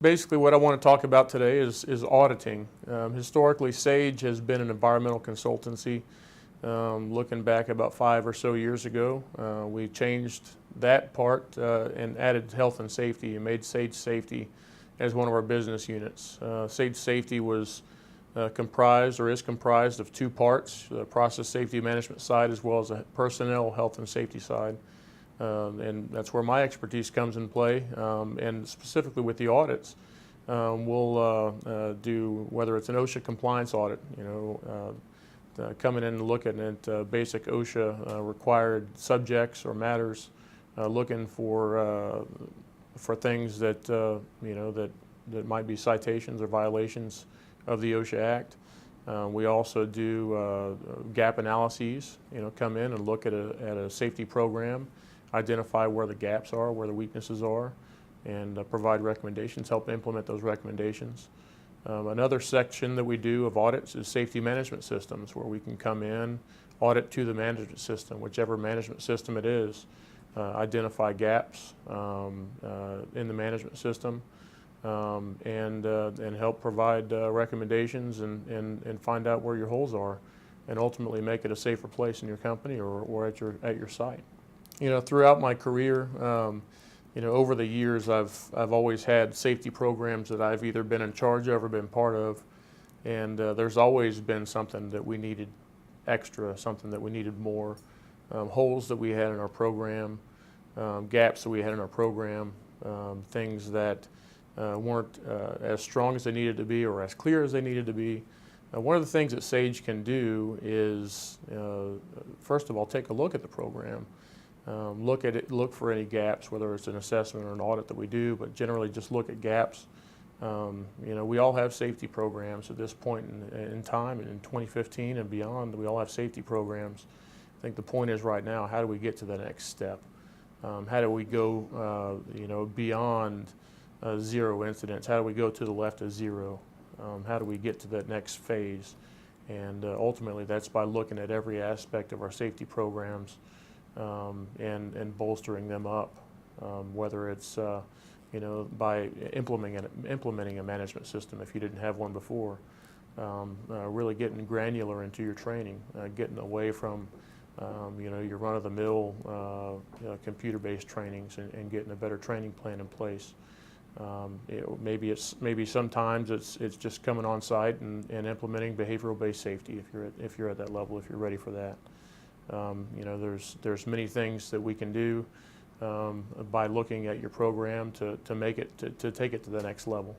Basically, what I want to talk about today is auditing. Historically, Sage has been an environmental consultancy. Looking back about 5 or so years ago, we changed that part and added health and safety and made Sage Safety as one of our business units. Sage Safety was comprised or is comprised of two parts, the process safety management side as well as a personnel health and safety side. And that's where my expertise comes in play, and specifically with the audits. We'll do, whether it's an OSHA compliance audit, coming in and looking at basic OSHA required subjects or matters, looking for things that that might be citations or violations of the OSHA Act. We also do gap analyses. Come in and look at a safety program, identify where the gaps are, where the weaknesses are, and provide recommendations, help implement those recommendations. Another section that we do of audits is safety management systems, where we can come in, audit to the management system, whichever management system it is, identify gaps in the management system, and help provide recommendations and find out where your holes are, and ultimately make it a safer place in your company or at your site. Throughout my career, over the years, I've always had safety programs that I've either been in charge of or been part of, and there's always been something that we needed extra, something that we needed more, holes that we had in our program, gaps that we had in our program, things that weren't as strong as they needed to be or as clear as they needed to be. One of the things that Sage can do is, first of all, take a look at the program. Look at it, look for any gaps, whether it's an assessment or an audit that we do, but generally just look at gaps. We all have safety programs at this point in time, and in 2015 and beyond, we all have safety programs. I think the point is right now, how do we get to the next step? How do we go, beyond zero incidents? How do we go to the left of zero? How do we get to that next phase? And ultimately, that's by looking at every aspect of our safety programs. And bolstering them up, whether it's by implementing a management system if you didn't have one before, really getting granular into your training, getting away from your run-of-the-mill computer-based trainings and getting a better training plan in place. Maybe sometimes it's just coming on site and implementing behavioral-based safety if you're at that level, if you're ready for that. There's many things that we can do by looking at your program to make it to take it to the next level.